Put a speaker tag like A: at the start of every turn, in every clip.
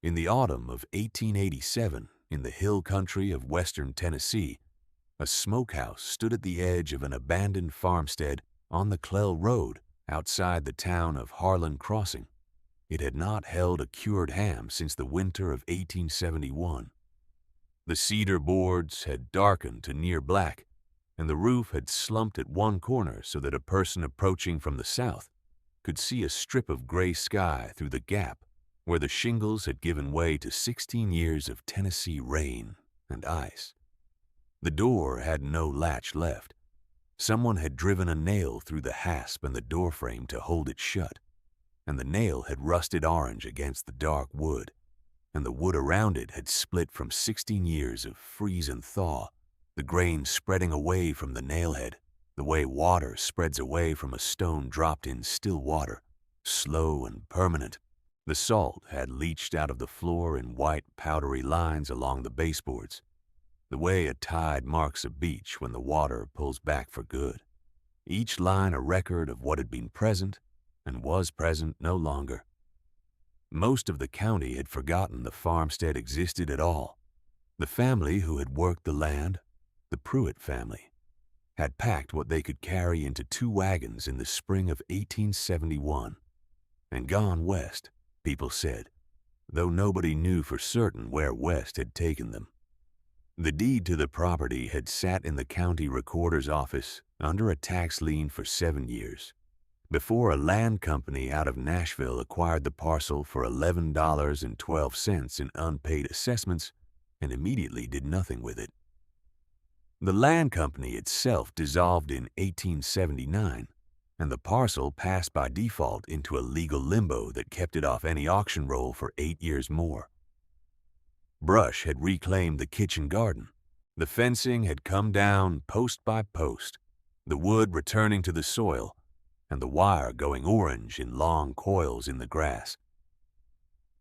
A: In the autumn of 1887, in the hill country of western Tennessee, a smokehouse stood at the edge of an abandoned farmstead on the Clell Road outside the town of Harlan Crossing. It had not held a cured ham since the winter of 1871. The cedar boards had darkened to near black, and the roof had slumped at one corner so that a person approaching from the south could see a strip of gray sky through the gap where the shingles had given way to 16 years of Tennessee rain and ice. The door had no latch left. Someone had driven a nail through the hasp and the doorframe to hold it shut, and the nail had rusted orange against the dark wood, and the wood around it had split from 16 years of freeze and thaw, the grain spreading away from the nailhead, the way water spreads away from a stone dropped in still water, slow and permanent. The salt had leached out of the floor in white, powdery lines along the baseboards, the way a tide marks a beach when the water pulls back for good, each line a record of what had been present and was present no longer. Most of the county had forgotten the farmstead existed at all. The family who had worked the land, the Pruitt family, had packed what they could carry into 2 wagons in the spring of 1871 and gone west, people said, though nobody knew for certain where west had taken them. The deed to the property had sat in the county recorder's office under a tax lien for 7 years, before a land company out of Nashville acquired the parcel for $11.12 in unpaid assessments and immediately did nothing with it. The land company itself dissolved in 1879, and the parcel passed by default into a legal limbo that kept it off any auction roll for 8 years more. Brush had reclaimed the kitchen garden. The fencing had come down post by post, the wood returning to the soil, and the wire going orange in long coils in the grass.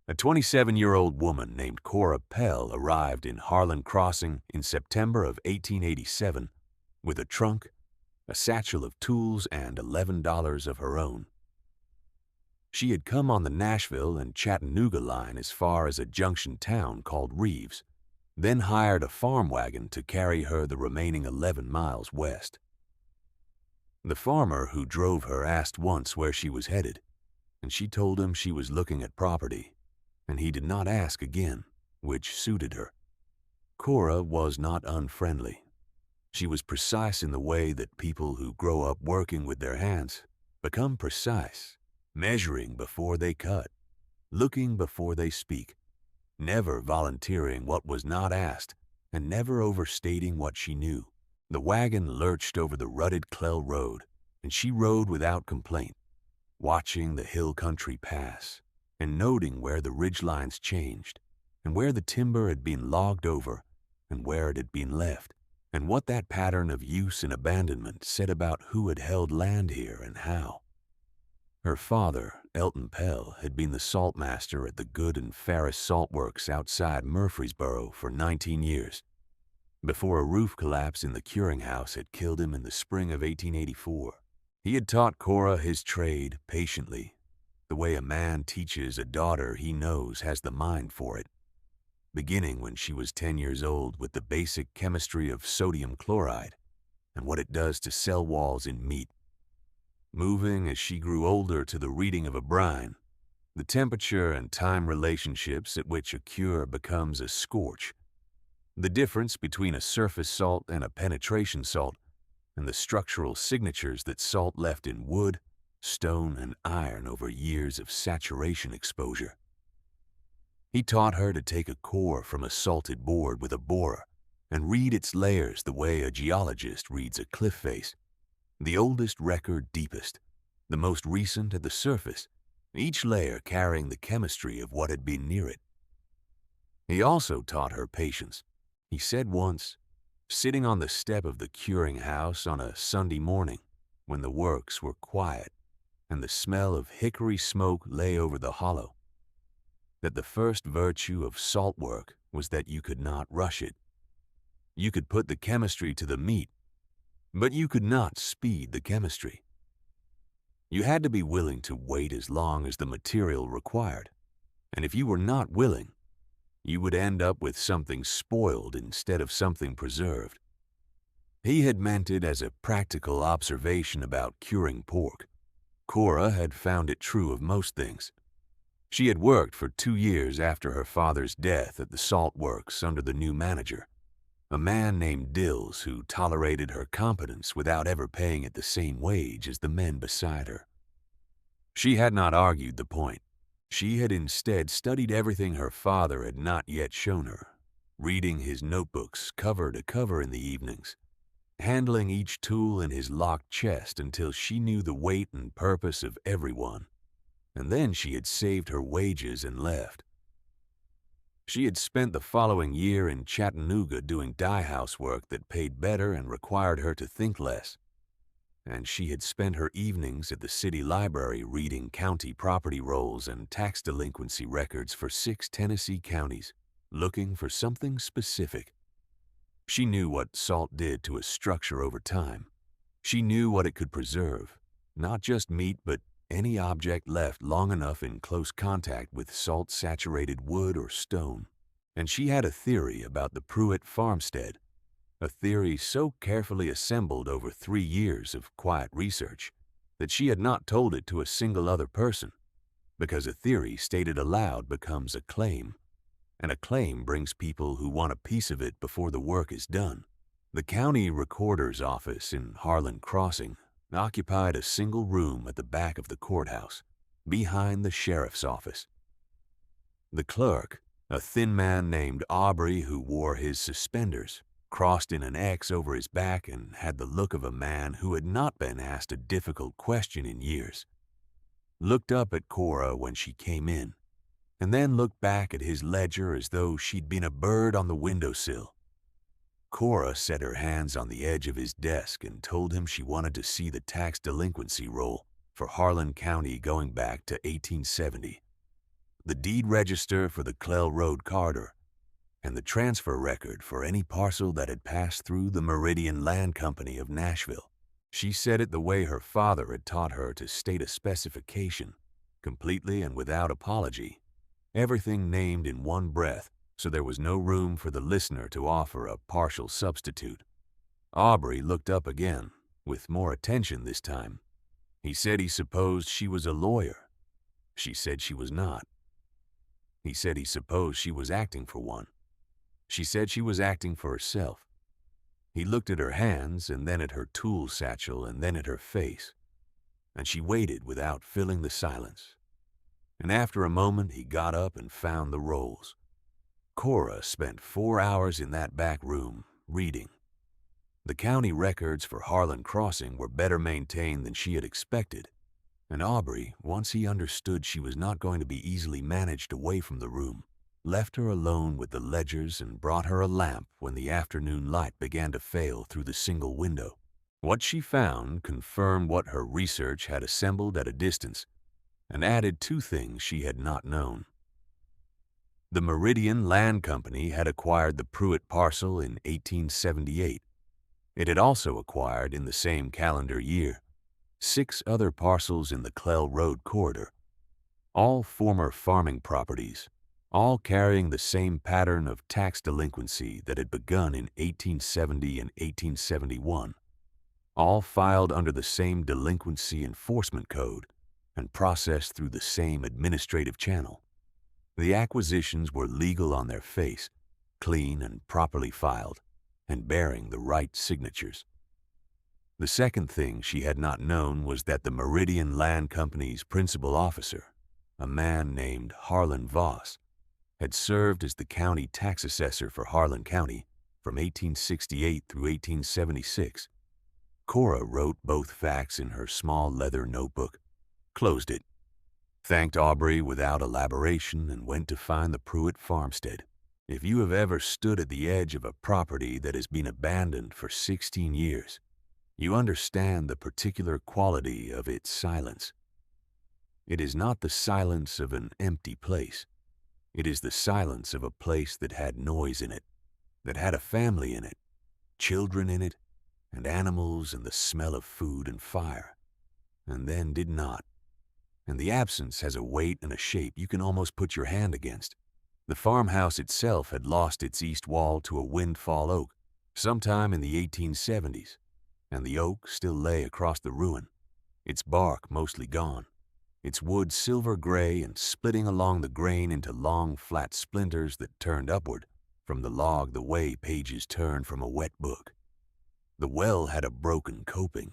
A: A 27-year-old woman named Cora Pell arrived in Harlan Crossing in September of 1887 with a trunk, a satchel of tools, and $11 of her own. She had come on the Nashville and Chattanooga line as far as a junction town called Reeves, then hired a farm wagon to carry her the remaining 11 miles west. The farmer who drove her asked once where she was headed, and she told him she was looking at property, and he did not ask again, which suited her. Cora was not unfriendly. She was precise in the way that people who grow up working with their hands become precise, measuring before they cut, looking before they speak, never volunteering what was not asked, and never overstating what she knew. The wagon lurched over the rutted Clell Road, and she rode without complaint, watching the hill country pass, and noting where the ridgelines changed, and where the timber had been logged over, and where it had been left, and what that pattern of use and abandonment said about who had held land here and how. Her father, Elton Pell, had been the salt master at the Good and Ferris Salt Works outside Murfreesboro for 19 years, before a roof collapse in the curing house had killed him in the spring of 1884. He had taught Cora his trade patiently, the way a man teaches a daughter he knows has the mind for it, beginning when she was 10 years old with the basic chemistry of sodium chloride and what it does to cell walls in meat, moving as she grew older to the reading of a brine, the temperature and time relationships at which a cure becomes a scorch, the difference between a surface salt and a penetration salt, and the structural signatures that salt left in wood, stone, and iron over years of saturation exposure. He taught her to take a core from a salted board with a borer and read its layers the way a geologist reads a cliff face, the oldest record deepest, the most recent at the surface, each layer carrying the chemistry of what had been near it. He also taught her patience. He said once, sitting on the step of the curing house on a Sunday morning when the works were quiet and the smell of hickory smoke lay over the hollow, that the first virtue of salt work was that you could not rush it. You could put the chemistry to the meat, but you could not speed the chemistry. You had to be willing to wait as long as the material required, And if you were not willing, you would end up with something spoiled instead of something preserved. He had meant it as a practical observation about curing pork. Cora had found it true of most things. She had worked for 2 years after her father's death at the salt works under the new manager, a man named Dills who tolerated her competence without ever paying it the same wage as the men beside her. She had not argued the point. She had instead studied everything her father had not yet shown her, reading his notebooks cover to cover in the evenings, handling each tool in his locked chest until she knew the weight and purpose of every one. And then she had saved her wages and left. She had spent the following year in Chattanooga doing dye house work that paid better and required her to think less. And she had spent her evenings at the city library reading county property rolls and tax delinquency records for 6 Tennessee counties, looking for something specific. She knew what salt did to a structure over time. She knew what it could preserve, not just meat, but any object left long enough in close contact with salt-saturated wood or stone. And she had a theory about the Pruitt farmstead, a theory so carefully assembled over 3 years of quiet research that she had not told it to a single other person, because a theory stated aloud becomes a claim, and a claim brings people who want a piece of it before the work is done. The county recorder's office in Harlan Crossing occupied a single room at the back of the courthouse, behind the sheriff's office. The clerk, a thin man named Aubrey who wore his suspenders, crossed in an X over his back and had the look of a man who had not been asked a difficult question in years, looked up at Cora when she came in, and then looked back at his ledger as though she'd been a bird on the windowsill. Cora set her hands on the edge of his desk and told him she wanted to see the tax delinquency roll for Harlan County going back to 1870, the deed register for the Clell Road corridor, and the transfer record for any parcel that had passed through the Meridian Land Company of Nashville. She said it the way her father had taught her to state a specification, completely and without apology, everything named in one breath, so there was no room for the listener to offer a partial substitute. Aubrey looked up again, with more attention this time. He said he supposed she was a lawyer. She said she was not. He said he supposed she was acting for one. She said she was acting for herself. He looked at her hands, and then at her tool satchel, and then at her face. And she waited without filling the silence. And after a moment, he got up and found the rolls. Cora spent 4 hours in that back room, reading. The county records for Harlan Crossing were better maintained than she had expected, and Aubrey, once he understood she was not going to be easily managed away from the room, left her alone with the ledgers and brought her a lamp when the afternoon light began to fail through the single window. What she found confirmed what her research had assembled at a distance, and added 2 things she had not known. The Meridian Land Company had acquired the Pruitt parcel in 1878. It had also acquired, in the same calendar year, 6 other parcels in the Clell Road corridor, all former farming properties, all carrying the same pattern of tax delinquency that had begun in 1870 and 1871, all filed under the same delinquency enforcement code and processed through the same administrative channel. The acquisitions were legal on their face, clean and properly filed, and bearing the right signatures. The second thing she had not known was that the Meridian Land Company's principal officer, a man named Harlan Voss, had served as the county tax assessor for Harlan County from 1868 through 1876. Cora wrote both facts in her small leather notebook, closed it, thanked Aubrey without elaboration, and went to find the Pruitt farmstead. If you have ever stood at the edge of a property that has been abandoned for 16 years, you understand the particular quality of its silence. It is not the silence of an empty place. It is the silence of a place that had noise in it, that had a family in it, children in it, and animals and the smell of food and fire, and then did not. and the absence has a weight and a shape you can almost put your hand against. The farmhouse itself had lost its east wall to a windfall oak sometime in the 1870s, and the oak still lay across the ruin, its bark mostly gone, its wood silver gray and splitting along the grain into long, flat splinters that turned upward from the log the way pages turn from a wet book. The well had a broken coping,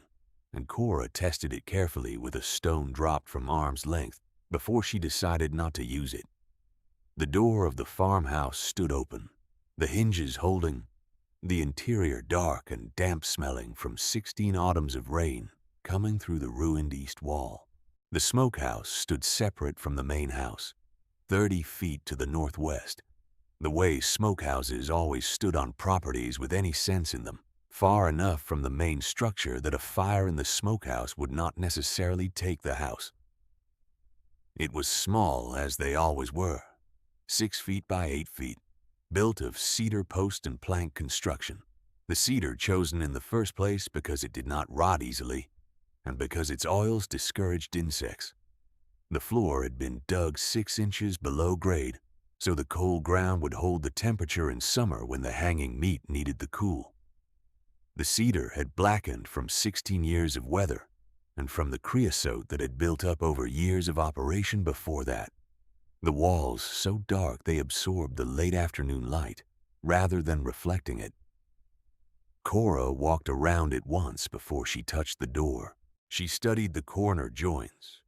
A: and Cora tested it carefully with a stone dropped from arm's length before she decided not to use it. The door of the farmhouse stood open, the hinges holding, the interior dark and damp-smelling from 16 autumns of rain coming through the ruined east wall. The smokehouse stood separate from the main house, 30 feet to the northwest, the way smokehouses always stood on properties with any sense in them, far enough from the main structure that a fire in the smokehouse would not necessarily take the house. It was small, as they always were, 6 feet by 8 feet, built of cedar post and plank construction. The cedar chosen in the first place because it did not rot easily, and because its oils discouraged insects. The floor had been dug 6 inches below grade, so the cold ground would hold the temperature in summer when the hanging meat needed the cool. The cedar had blackened from 16 years of weather, and from the creosote that had built up over years of operation before that. The walls so dark they absorbed the late afternoon light, rather than reflecting it. Cora walked around it once before she touched the door. She studied the corner joints,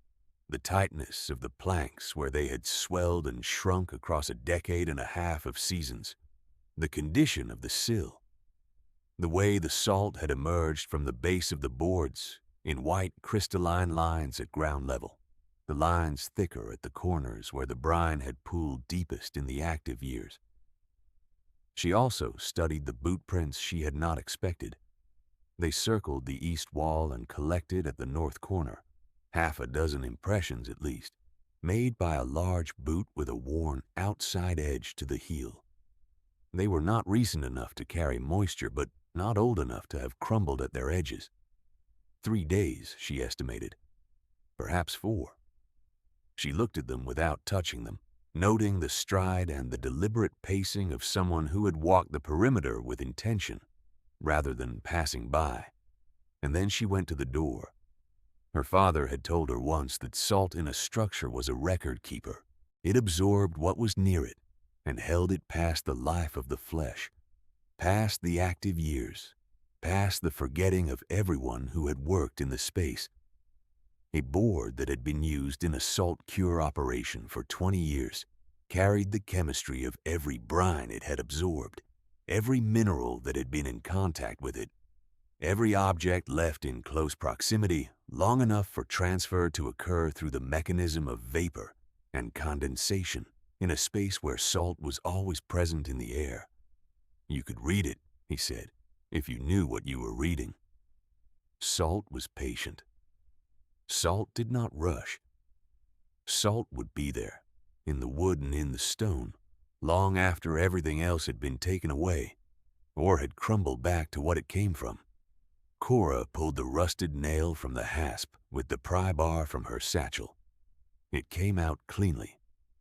A: the tightness of the planks where they had swelled and shrunk across a decade and a half of seasons, the condition of the sill, the way the salt had emerged from the base of the boards in white crystalline lines at ground level, the lines thicker at the corners where the brine had pooled deepest in the active years. She also studied the boot prints she had not expected. They circled the east wall and collected at the north corner, half a dozen impressions at least, made by a large boot with a worn outside edge to the heel. They were not recent enough to carry moisture, but not old enough to have crumbled at their edges. 3 days, she estimated, perhaps 4. She looked at them without touching them, noting the stride and the deliberate pacing of someone who had walked the perimeter with intention, rather than passing by, and then she went to the door. Her father had told her once that salt in a structure was a record keeper. It absorbed what was near it and held it past the life of the flesh, past the active years, past the forgetting of everyone who had worked in the space. A board that had been used in a salt cure operation for 20 years carried the chemistry of every brine it had absorbed, every mineral that had been in contact with it, every object left in close proximity long enough for transfer to occur through the mechanism of vapor and condensation in a space where salt was always present in the air. You could read it, he said, if you knew what you were reading. Salt was patient. Salt did not rush. Salt would be there, in the wood and in the stone, long after everything else had been taken away, or had crumbled back to what it came from. Cora pulled the rusted nail from the hasp with the pry bar from her satchel. It came out cleanly,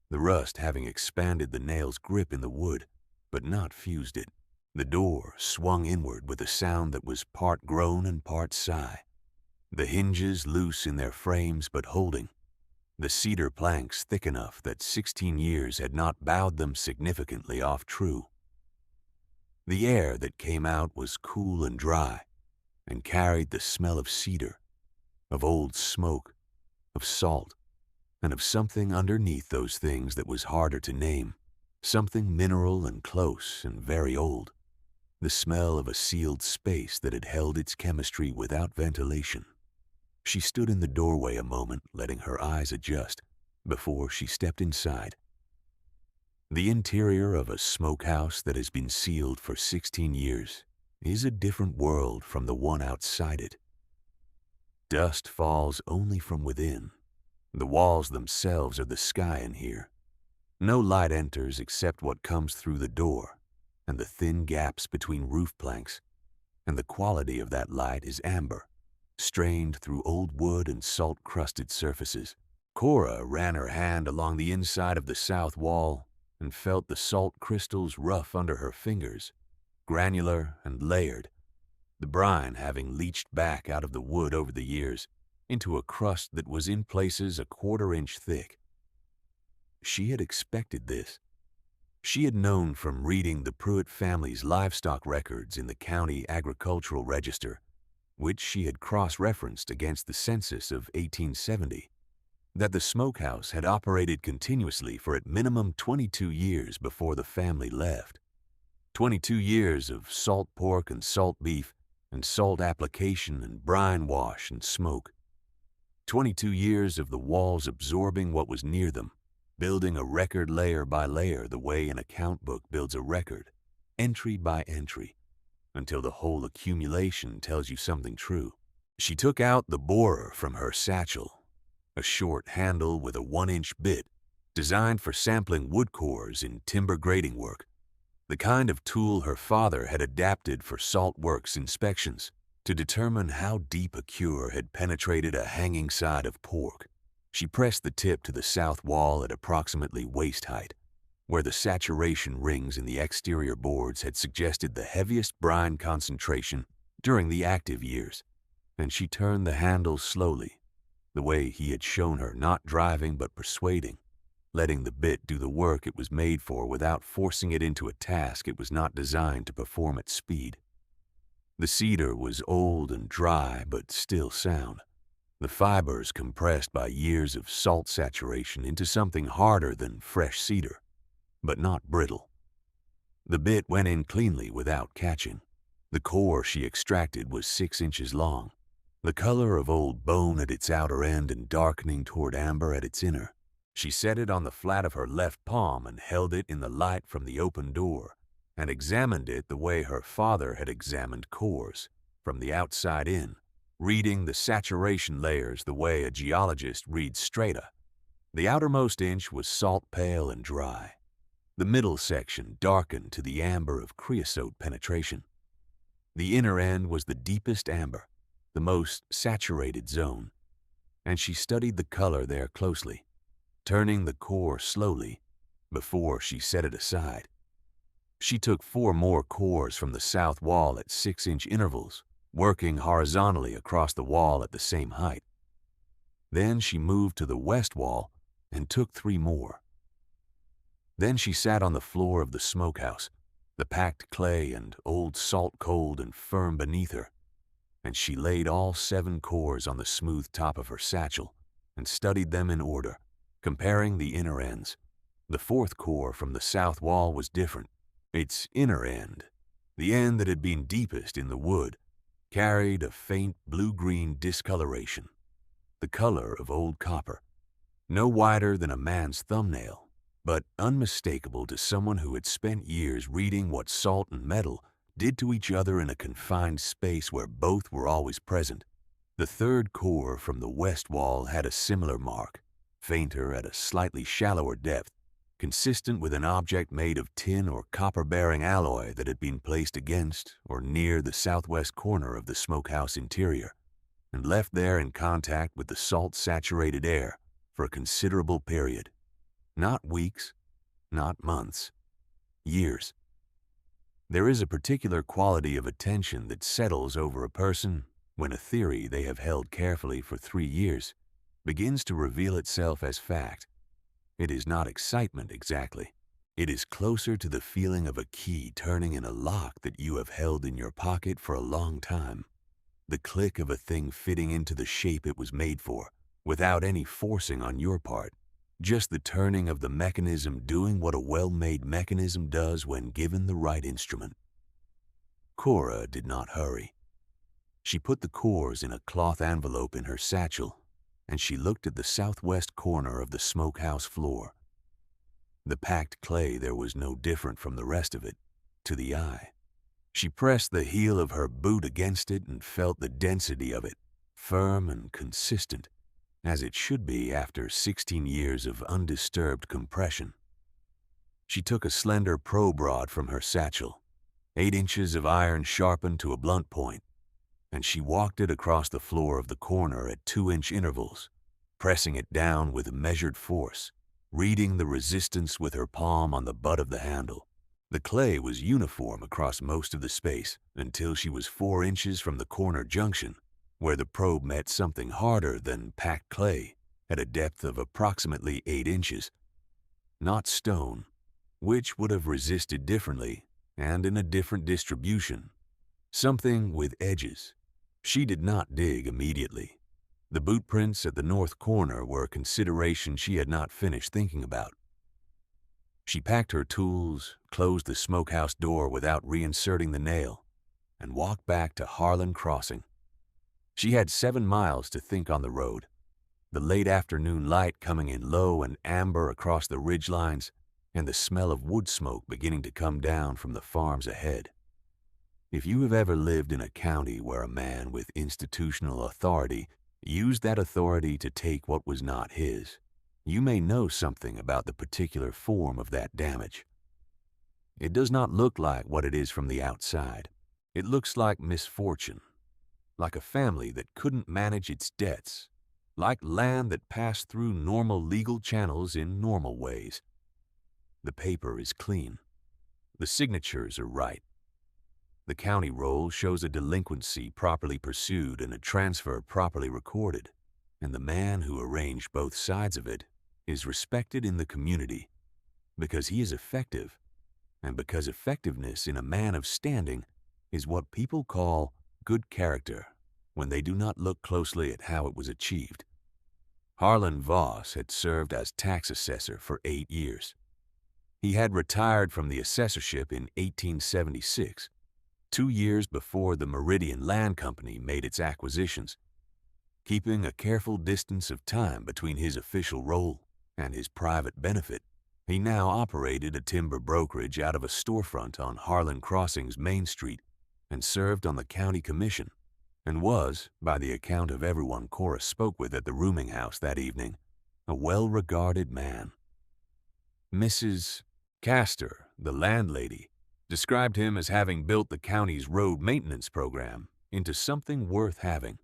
A: the rust having expanded the nail's grip in the wood, but not fused it. The door swung inward with a sound that was part groan and part sigh, the hinges loose in their frames but holding, the cedar planks thick enough that 16 years had not bowed them significantly off true. The air that came out was cool and dry, and carried the smell of cedar, of old smoke, of salt, and of something underneath those things that was harder to name, something mineral and close and very old, the smell of a sealed space that had held its chemistry without ventilation. She stood in the doorway a moment, letting her eyes adjust, before she stepped inside. The interior of a smokehouse that has been sealed for 16 years is a different world from the one outside it. Dust falls only from within. The walls themselves are the sky in here. No light enters except what comes through the door, and the thin gaps between roof planks, and the quality of that light is amber, strained through old wood and salt-crusted surfaces. Cora ran her hand along the inside of the south wall and felt the salt crystals rough under her fingers, granular and layered, the brine having leached back out of the wood over the years into a crust that was in places a quarter-inch thick. She had expected this. She had known from reading the Pruitt family's livestock records in the county agricultural register, which she had cross-referenced against the census of 1870, that the smokehouse had operated continuously for at minimum 22 years before the family left. 22 years of salt pork and salt beef and salt application and brine wash and smoke. 22 years of the walls absorbing what was near them, building a record layer by layer the way an account book builds a record, entry by entry, until the whole accumulation tells you something true. She took out the borer from her satchel, a short handle with a 1-inch bit designed for sampling wood cores in timber grading work, the kind of tool her father had adapted for salt works inspections to determine how deep a cure had penetrated a hanging side of pork. She pressed the tip to the south wall at approximately waist height, where the saturation rings in the exterior boards had suggested the heaviest brine concentration during the active years, and she turned the handle slowly, the way he had shown her, not driving but persuading, letting the bit do the work it was made for without forcing it into a task it was not designed to perform at speed. The cedar was old and dry but still sound, the fibers compressed by years of salt saturation into something harder than fresh cedar, but not brittle. The bit went in cleanly without catching. The core she extracted was 6 inches long, the color of old bone at its outer end and darkening toward amber at its inner. She set it on the flat of her left palm and held it in the light from the open door and examined it the way her father had examined cores, from the outside in, reading the saturation layers the way a geologist reads strata. The outermost inch was salt pale and dry. The middle section darkened to the amber of creosote penetration. The inner end was the deepest amber, the most saturated zone, and she studied the color there closely, turning the core slowly before she set it aside. She took 4 more cores from the south wall at 6-inch intervals, working horizontally across the wall at the same height. Then she moved to the west wall and took 3 more. Then she sat on the floor of the smokehouse, the packed clay and old salt cold and firm beneath her, and she laid all 7 cores on the smooth top of her satchel and studied them in order, comparing the inner ends. The 4th core from the south wall was different. Its inner end, the end that had been deepest in the wood, carried a faint blue-green discoloration, the color of old copper, no wider than a man's thumbnail, but unmistakable to someone who had spent years reading what salt and metal did to each other in a confined space where both were always present. The 3rd core from the west wall had a similar mark, fainter at a slightly shallower depth, consistent with an object made of tin or copper-bearing alloy that had been placed against or near the southwest corner of the smokehouse interior and left there in contact with the salt-saturated air for a considerable period. Not weeks, not months, years. There is a particular quality of attention that settles over a person when a theory they have held carefully for 3 years begins to reveal itself as fact. It is not excitement exactly. It is closer to the feeling of a key turning in a lock that you have held in your pocket for a long time. The click of a thing fitting into the shape it was made for, without any forcing on your part. Just the turning of the mechanism doing what a well-made mechanism does when given the right instrument. Cora did not hurry. She put the cores in a cloth envelope in her satchel, and she looked at the southwest corner of the smokehouse floor. The packed clay there was no different from the rest of it, to the eye. She pressed the heel of her boot against it and felt the density of it, firm and consistent, as it should be after 16 years of undisturbed compression. She took a slender probe rod from her satchel, 8 inches of iron sharpened to a blunt point, and she walked it across the floor of the corner at 2-inch intervals, pressing it down with measured force, reading the resistance with her palm on the butt of the handle. The clay was uniform across most of the space until she was 4 inches from the corner junction, where the probe met something harder than packed clay at a depth of approximately 8 inches. Not stone, which would have resisted differently and in a different distribution. Something with edges. She did not dig immediately. The boot prints at the north corner were a consideration she had not finished thinking about. She packed her tools, closed the smokehouse door without reinserting the nail, and walked back to Harlan Crossing. She had 7 miles to think on the road, the late afternoon light coming in low and amber across the ridgelines, and the smell of wood smoke beginning to come down from the farms ahead. If you have ever lived in a county where a man with institutional authority used that authority to take what was not his, you may know something about the particular form of that damage. It does not look like what it is from the outside. It looks like misfortune, like a family that couldn't manage its debts, like land that passed through normal legal channels in normal ways. The paper is clean. The signatures are right. The county roll shows a delinquency properly pursued and a transfer properly recorded, and the man who arranged both sides of it is respected in the community because he is effective, and because effectiveness in a man of standing is what people call good character when they do not look closely at how it was achieved. Harlan Voss had served as tax assessor for 8 years. He had retired from the assessorship in 1876, 2 years before the Meridian Land Company made its acquisitions. Keeping a careful distance of time between his official role and his private benefit, he now operated a timber brokerage out of a storefront on Harlan Crossing's Main Street and served on the county commission, and was, by the account of everyone Cora spoke with at the rooming house that evening, a well-regarded man. Mrs. Castor, the landlady, described him as having built the county's road maintenance program into something worth having.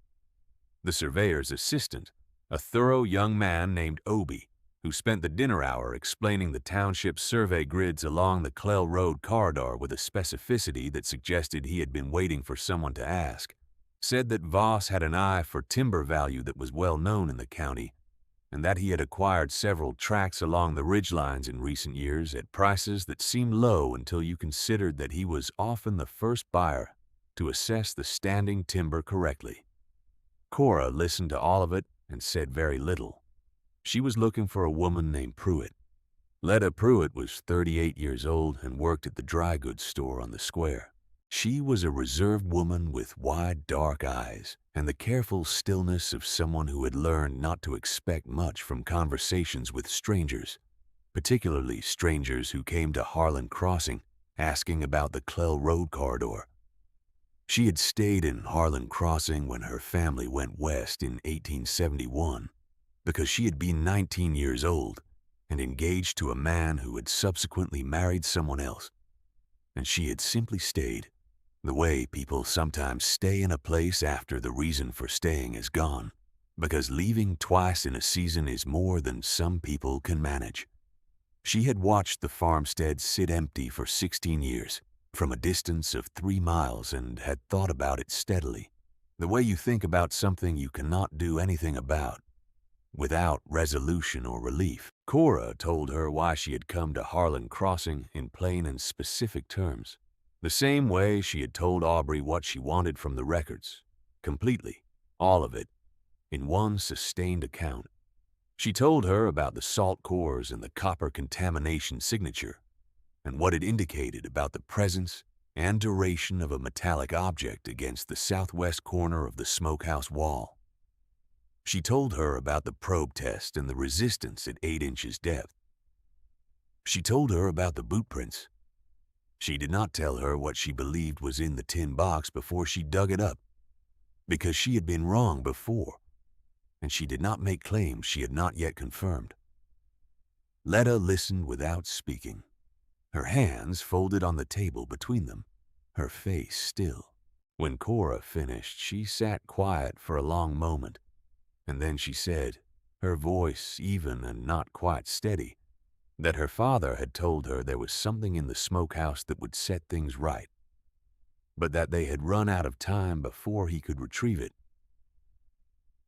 A: The surveyor's assistant, a thorough young man named Obie, who spent the dinner hour explaining the township's survey grids along the Clell Road corridor with a specificity that suggested he had been waiting for someone to ask, said that Voss had an eye for timber value that was well known in the county, and that he had acquired several tracts along the ridgelines in recent years at prices that seemed low until you considered that he was often the first buyer to assess the standing timber correctly. Cora listened to all of it and said very little. She was looking for a woman named Pruitt. Letta Pruitt was 38 years old and worked at the dry goods store on the square. She was a reserved woman with wide, dark eyes and the careful stillness of someone who had learned not to expect much from conversations with strangers, particularly strangers who came to Harlan Crossing asking about the Clell Road corridor. She had stayed in Harlan Crossing when her family went west in 1871 because she had been 19 years old and engaged to a man who had subsequently married someone else. And she had simply stayed, the way people sometimes stay in a place after the reason for staying is gone, because leaving twice in a season is more than some people can manage. She had watched the farmstead sit empty for 16 years, from a distance of 3 miles, and had thought about it steadily, the way you think about something you cannot do anything about, without resolution or relief. Cora told her why she had come to Harlan Crossing in plain and specific terms, the same way she had told Aubrey what she wanted from the records, completely, all of it, in one sustained account. She told her about the salt cores and the copper contamination signature, and what it indicated about the presence and duration of a metallic object against the southwest corner of the smokehouse wall. She told her about the probe test and the resistance at 8 inches depth. She told her about the boot prints. She did not tell her what she believed was in the tin box before she dug it up, because she had been wrong before, and she did not make claims she had not yet confirmed. Letta listened without speaking, her hands folded on the table between them, her face still. When Cora finished, she sat quiet for a long moment, and then she said, her voice even and not quite steady, that her father had told her there was something in the smokehouse that would set things right, but that they had run out of time before he could retrieve it.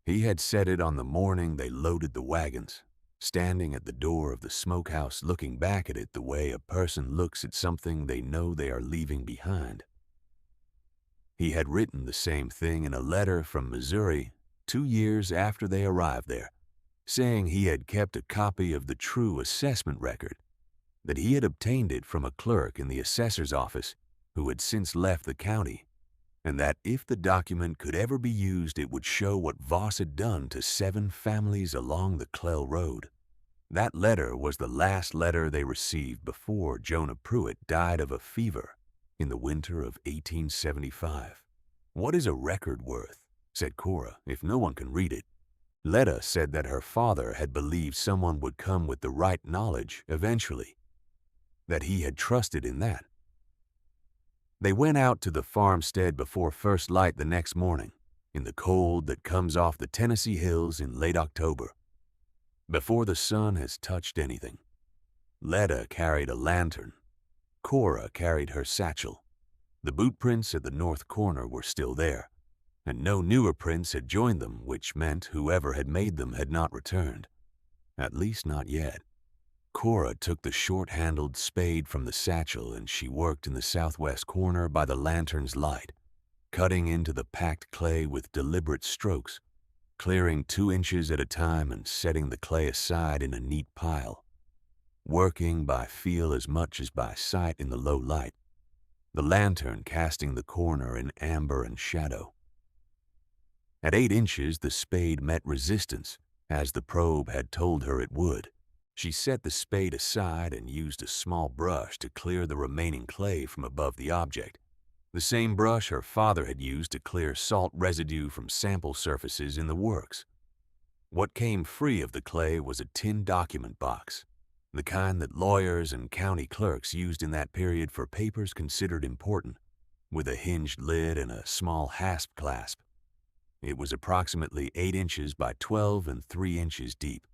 A: He had said it on the morning they loaded the wagons, standing at the door of the smokehouse looking back at it the way a person looks at something they know they are leaving behind. He had written the same thing in a letter from Missouri 2 years after they arrived there, saying he had kept a copy of the true assessment record, that he had obtained it from a clerk in the assessor's office who had since left the county, and that if the document could ever be used, it would show what Voss had done to 7 families along the Clell Road. That letter was the last letter they received before Jonah Pruitt died of a fever in the winter of 1875. "What is a record worth?" said Cora, "if no one can read it?" Letta said that her father had believed someone would come with the right knowledge eventually, that he had trusted in that. They went out to the farmstead before first light the next morning, in the cold that comes off the Tennessee hills in late October, before the sun has touched anything. Letta carried a lantern. Cora carried her satchel. The boot prints at the north corner were still there, and no newer prints had joined them, which meant whoever had made them had not returned. At least not yet. Cora took the short-handled spade from the satchel, and she worked in the southwest corner by the lantern's light, cutting into the packed clay with deliberate strokes, clearing 2 inches at a time and setting the clay aside in a neat pile, working by feel as much as by sight in the low light, the lantern casting the corner in amber and shadow. At 8 inches, the spade met resistance, as the probe had told her it would. She set the spade aside and used a small brush to clear the remaining clay from above the object, the same brush her father had used to clear salt residue from sample surfaces in the works. What came free of the clay was a tin document box, the kind that lawyers and county clerks used in that period for papers considered important, with a hinged lid and a small hasp clasp. It was approximately 8 inches by 12 and 3 inches deep.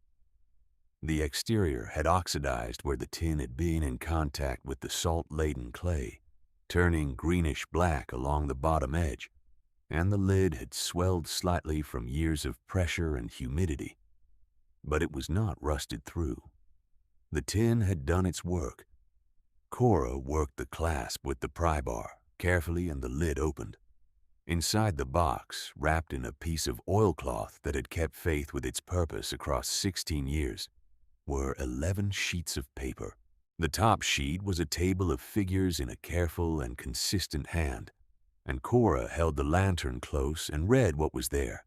A: The exterior had oxidized where the tin had been in contact with the salt-laden clay, turning greenish-black along the bottom edge, and the lid had swelled slightly from years of pressure and humidity. But it was not rusted through. The tin had done its work. Cora worked the clasp with the pry bar carefully, and the lid opened. Inside the box, wrapped in a piece of oilcloth that had kept faith with its purpose across 16 years, were 11 sheets of paper. The top sheet was a table of figures in a careful and consistent hand, and Cora held the lantern close and read what was there.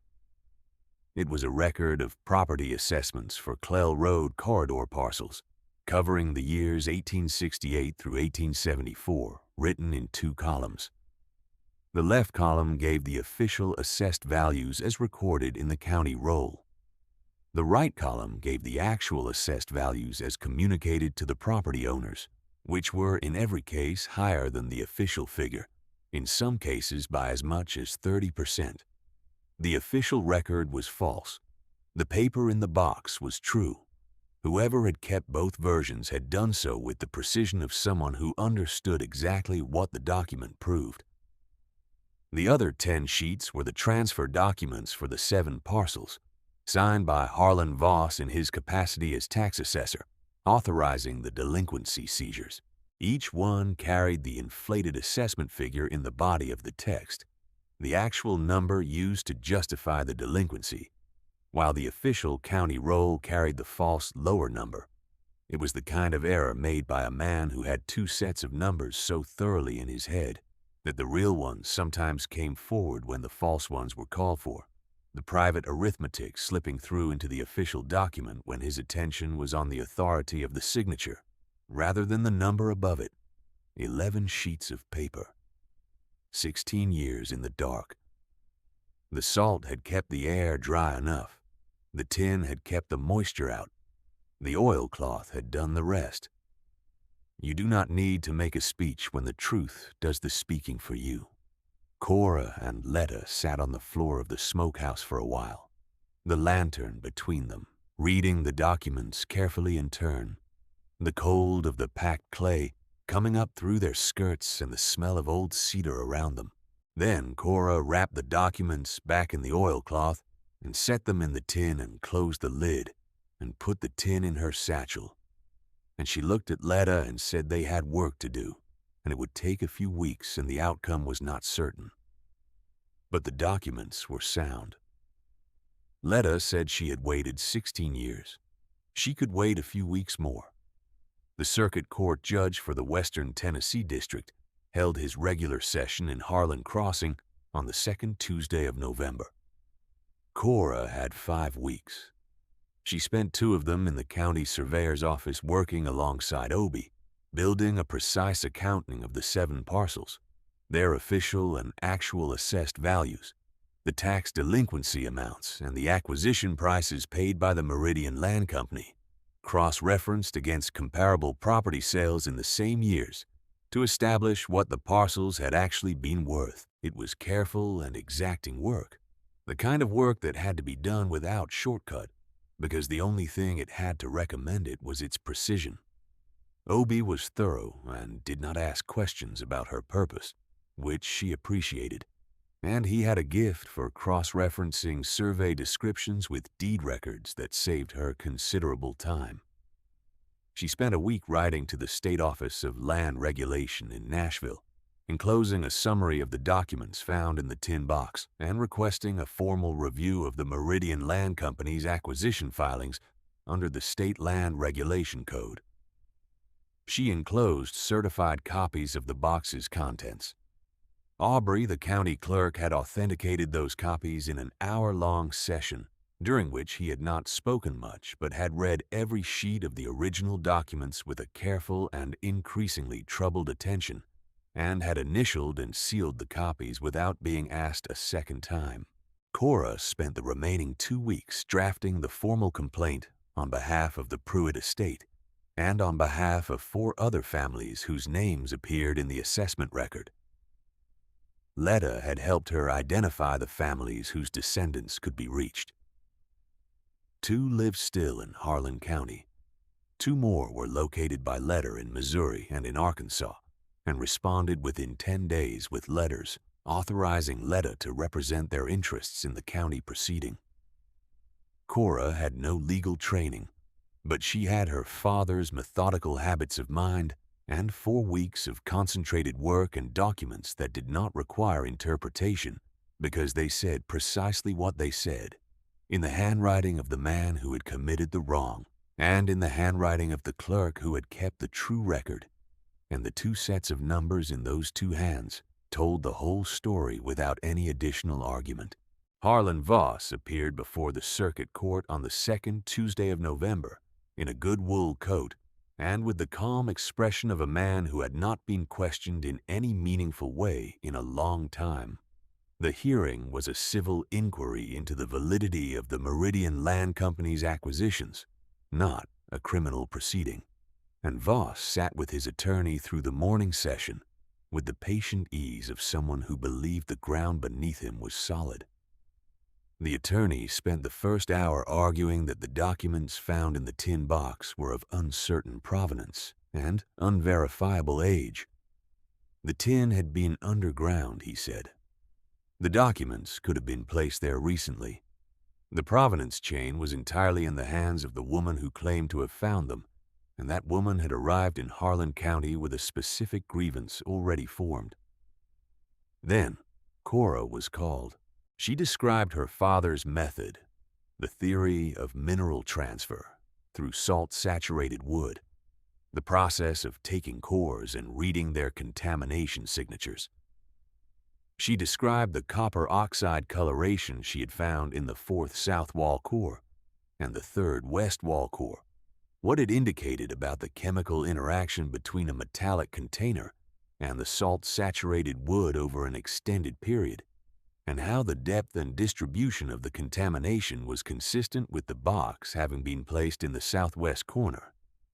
A: It was a record of property assessments for Clell Road corridor parcels, covering the years 1868 through 1874, written in 2 columns. The left column gave the official assessed values as recorded in the county roll. The right column gave the actual assessed values as communicated to the property owners, which were in every case higher than the official figure, in some cases by as much as 30%. The official record was false. The paper in the box was true. Whoever had kept both versions had done so with the precision of someone who understood exactly what the document proved. The other 10 sheets were the transfer documents for the 7 parcels, signed by Harlan Voss in his capacity as tax assessor, authorizing the delinquency seizures. Each one carried the inflated assessment figure in the body of the text, the actual number used to justify the delinquency, while the official county roll carried the false lower number. It was the kind of error made by a man who had 2 sets of numbers so thoroughly in his head that the real ones sometimes came forward when the false ones were called for, the private arithmetic slipping through into the official document when his attention was on the authority of the signature, rather than the number above it. 11 sheets of paper. 16 years in the dark. The salt had kept the air dry enough. The tin had kept the moisture out. The oilcloth had done the rest. You do not need to make a speech when the truth does the speaking for you. Cora and Letta sat on the floor of the smokehouse for a while, the lantern between them. reading the documents carefully in turn, the cold of the packed clay coming up through their skirts and the smell of old cedar around them. Then Cora wrapped the documents back in the oilcloth and set them in the tin and closed the lid and put the tin in her satchel. And she looked at Letta and said they had work to do, and it would take a few weeks and the outcome was not certain. But the documents were sound. Letta said she had waited 16 years. She could wait a few weeks more. The circuit court judge for the Western Tennessee District held his regular session in Harlan Crossing on the second Tuesday of November. Cora had 5 weeks. She spent 2 of them in the county surveyor's office working alongside Obie, building a precise accounting of the 7 parcels, their official and actual assessed values, the tax delinquency amounts, and the acquisition prices paid by the Meridian Land Company, cross-referenced against comparable property sales in the same years to establish what the parcels had actually been worth. It was careful and exacting work, the kind of work that had to be done without shortcut, because the only thing it had to recommend it was its precision. Obie was thorough and did not ask questions about her purpose, which she appreciated, and he had a gift for cross-referencing survey descriptions with deed records that saved her considerable time. She spent a week writing to the State Office of Land Regulation in Nashville, enclosing a summary of the documents found in the tin box and requesting a formal review of the Meridian Land Company's acquisition filings under the State Land Regulation Code. She enclosed certified copies of the box's contents. Aubrey, the county clerk, had authenticated those copies in an hour-long session, during which he had not spoken much but had read every sheet of the original documents with a careful and increasingly troubled attention, and had initialed and sealed the copies without being asked a second time. Cora spent the remaining 2 weeks drafting the formal complaint on behalf of the Pruitt estate and on behalf of 4 other families whose names appeared in the assessment record. Letta had helped her identify the families whose descendants could be reached. 2 lived still in Harlan County. 2 more were located by letter in Missouri and in Arkansas, and responded within 10 days with letters authorizing Letta to represent their interests in the county proceeding. Cora had no legal training, but she had her father's methodical habits of mind and 4 weeks of concentrated work and documents that did not require interpretation because they said precisely what they said, in the handwriting of the man who had committed the wrong and in the handwriting of the clerk who had kept the true record, and the 2 sets of numbers in those 2 hands told the whole story without any additional argument. Harlan Voss appeared before the circuit court on the second Tuesday of November in a good wool coat and with the calm expression of a man who had not been questioned in any meaningful way in a long time. The hearing was a civil inquiry into the validity of the Meridian Land Company's acquisitions, not a criminal proceeding, and Voss sat with his attorney through the morning session with the patient ease of someone who believed the ground beneath him was solid. The attorney spent the first hour arguing that the documents found in the tin box were of uncertain provenance and unverifiable age. The tin had been underground, he said. The documents could have been placed there recently. The provenance chain was entirely in the hands of the woman who claimed to have found them, and that woman had arrived in Harlan County with a specific grievance already formed. Then Cora was called. She described her father's method, the theory of mineral transfer through salt-saturated wood, the process of taking cores and reading their contamination signatures. She described the copper oxide coloration she had found in the 4th south wall core and the 3rd west wall core, what it indicated about the chemical interaction between a metallic container and the salt-saturated wood over an extended period, and how the depth and distribution of the contamination was consistent with the box having been placed in the southwest corner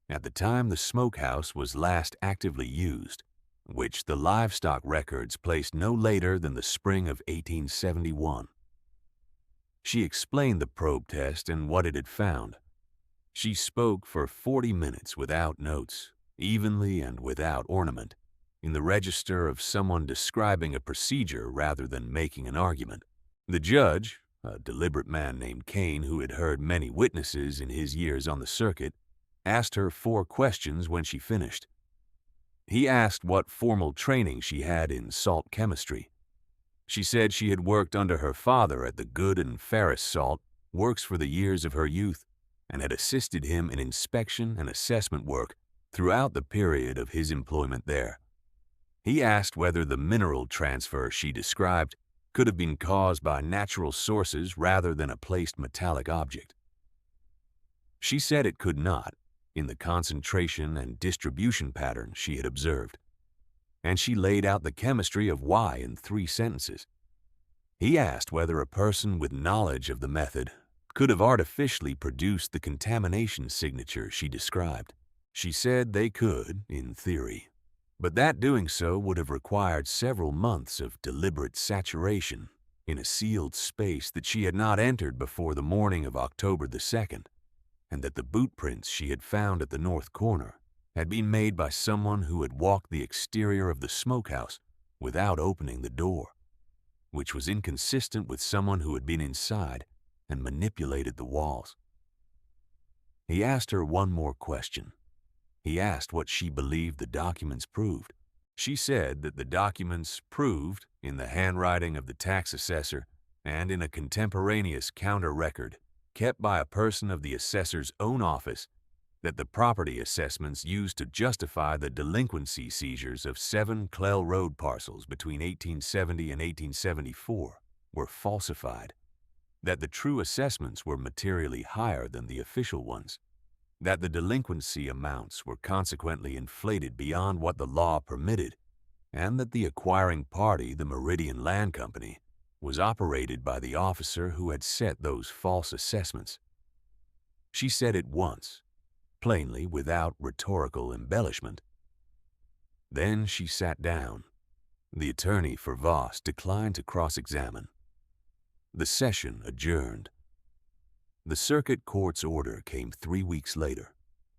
A: at the time the smokehouse was last actively used, which the livestock records placed no later than the spring of 1871. She explained the probe test and what it had found, She spoke for 40 minutes without notes, evenly and without ornament, in the register of someone describing a procedure rather than making an argument. The judge, a deliberate man named Kane who had heard many witnesses in his years on the circuit, asked her 4 questions when she finished. He asked what formal training she had in salt chemistry. She said she had worked under her father at the Good and Ferris Salt Works for the years of her youth and had assisted him in inspection and assessment work throughout the period of his employment there. He asked whether the mineral transfer she described could have been caused by natural sources rather than a placed metallic object. She said it could not, in the concentration and distribution pattern she had observed, and she laid out the chemistry of why in 3 sentences. He asked whether a person with knowledge of the method could have artificially produced the contamination signature she described. She said they could, in theory, but that doing so would have required several months of deliberate saturation in a sealed space that she had not entered before the morning of October the 2nd, and that the boot prints she had found at the north corner had been made by someone who had walked the exterior of the smokehouse without opening the door, which was inconsistent with someone who had been inside and manipulated the walls. He asked her one more question. He asked what she believed the documents proved. She said that the documents proved, in the handwriting of the tax assessor and in a contemporaneous counter record kept by a person of the assessor's own office, that the property assessments used to justify the delinquency seizures of 7 Clell Road parcels between 1870 and 1874 were falsified, that the true assessments were materially higher than the official ones, that the delinquency amounts were consequently inflated beyond what the law permitted, and that the acquiring party, the Meridian Land Company, was operated by the officer who had set those false assessments. She said it once, plainly without rhetorical embellishment. Then she sat down. The attorney for Voss declined to cross-examine. The session adjourned. The circuit court's order came 3 weeks later.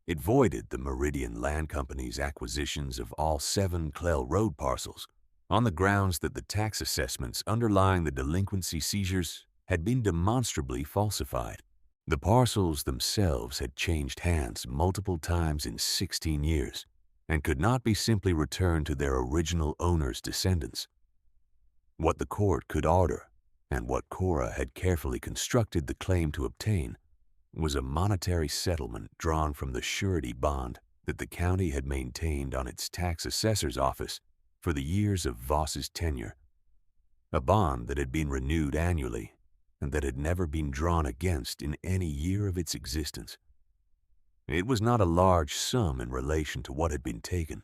A: It voided the Meridian Land Company's acquisitions of all 7 Clell Road parcels on the grounds that the tax assessments underlying the delinquency seizures had been demonstrably falsified. The parcels themselves had changed hands multiple times in 16 years and could not be simply returned to their original owners' descendants. What the court could order, and what Cora had carefully constructed the claim to obtain, was a monetary settlement drawn from the surety bond that the county had maintained on its tax assessor's office for the years of Voss's tenure, a bond that had been renewed annually and that had never been drawn against in any year of its existence. It was not a large sum in relation to what had been taken.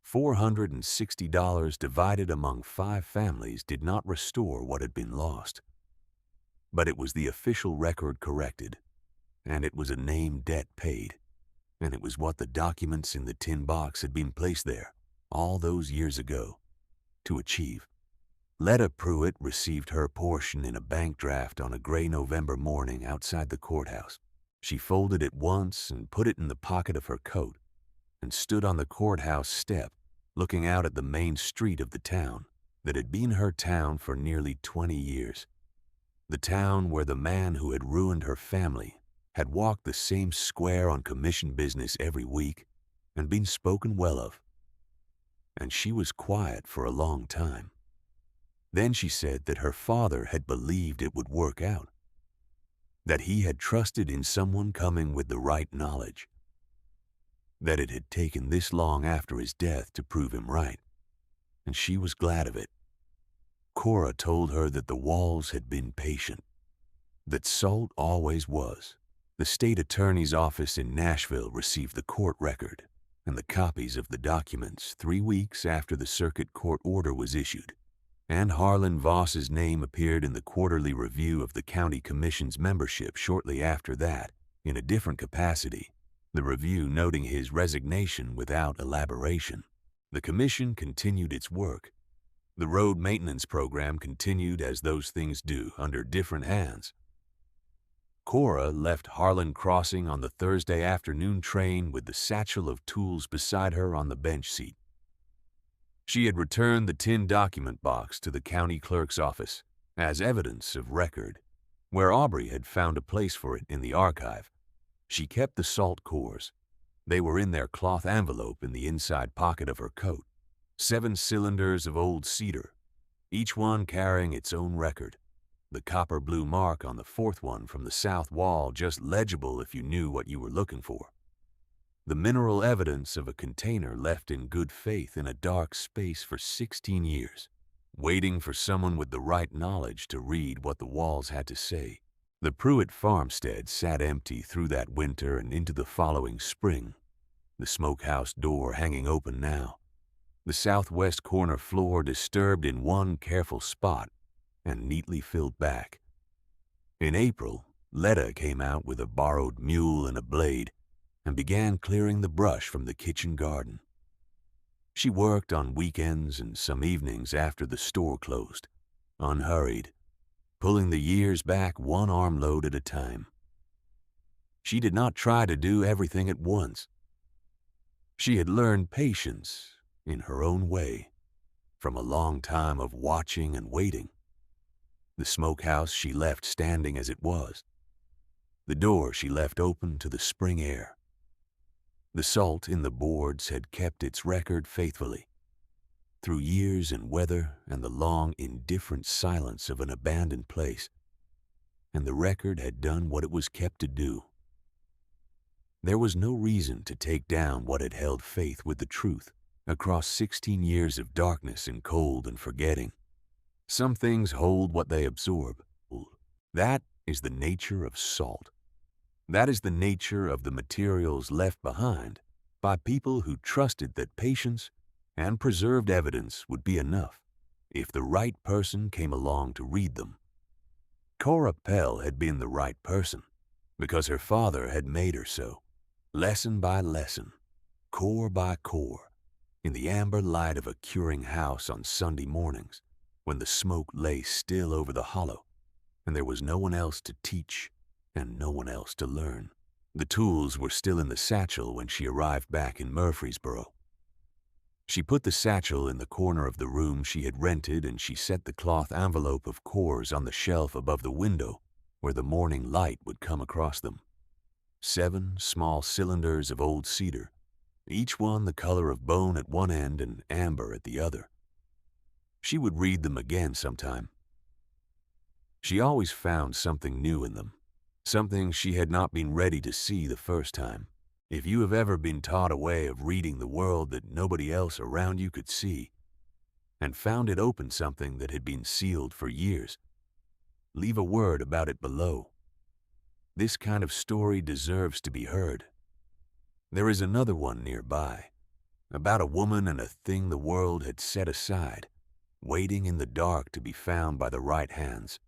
A: $460 divided among 5 families did not restore what had been lost. But it was the official record corrected, and it was a name debt paid, and it was what the documents in the tin box had been placed there all those years ago to achieve. Letta Pruitt received her portion in a bank draft on a gray November morning outside the courthouse. She folded it once and put it in the pocket of her coat and stood on the courthouse step looking out at the main street of the town that had been her town for nearly 20 years. The town where the man who had ruined her family had walked the same square on commission business every week and been spoken well of. And she was quiet for a long time. Then she said that her father had believed it would work out, that he had trusted in someone coming with the right knowledge, that it had taken this long after his death to prove him right, and she was glad of it. Cora told her that the Walls had been patient, that Salt always was. The state attorney's office in Nashville received the court record and the copies of the documents 3 weeks after the circuit court order was issued, and Harlan Voss's name appeared in the quarterly review of the county commission's membership shortly after that, in a different capacity, the review noting his resignation without elaboration. The commission continued its work. The road maintenance program continued as those things do under different hands. Cora left Harlan Crossing on the Thursday afternoon train with the satchel of tools beside her on the bench seat. She had returned the tin document box to the county clerk's office as evidence of record, where Aubrey had found a place for it in the archive. She kept the salt cores. They were in their cloth envelope in the inside pocket of her coat. 7 cylinders of old cedar, each one carrying its own record. The copper blue mark on the 4th one from the south wall just legible if you knew what you were looking for. The mineral evidence of a container left in good faith in a dark space for 16 years, waiting for someone with the right knowledge to read what the walls had to say. The Pruitt farmstead sat empty through that winter and into the following spring, the smokehouse door hanging open now, the southwest corner floor disturbed in one careful spot and neatly filled back. In April, Letta came out with a borrowed mule and a blade and began clearing the brush from the kitchen garden. She worked on weekends and some evenings after the store closed, unhurried, pulling the years back one armload at a time. She did not try to do everything at once. She had learned patience in her own way from a long time of watching and waiting. The smokehouse she left standing as it was. The door she left open to the spring air. The salt in the boards had kept its record faithfully, through years and weather and the long, indifferent silence of an abandoned place, and the record had done what it was kept to do. There was no reason to take down what had held faith with the truth across 16 years of darkness and cold and forgetting. Some things hold what they absorb. That is the nature of salt. That is the nature of the materials left behind by people who trusted that patience and preserved evidence would be enough if the right person came along to read them. Cora Pell had been the right person because her father had made her so, lesson by lesson, core by core, in the amber light of a curing house on Sunday mornings, when the smoke lay still over the hollow, and there was no one else to teach and no one else to learn. The tools were still in the satchel when she arrived back in Murfreesboro. She put the satchel in the corner of the room she had rented, and she set the cloth envelope of cores on the shelf above the window where the morning light would come across them. 7 small cylinders of old cedar, each one the color of bone at one end and amber at the other. She would read them again sometime. She always found something new in them, something she had not been ready to see the first time. If you have ever been taught a way of reading the world that nobody else around you could see, and found it open something that had been sealed for years, leave a word about it below. This kind of story deserves to be heard. There is another one nearby, about a woman and a thing the world had set aside, waiting in the dark to be found by the right hands.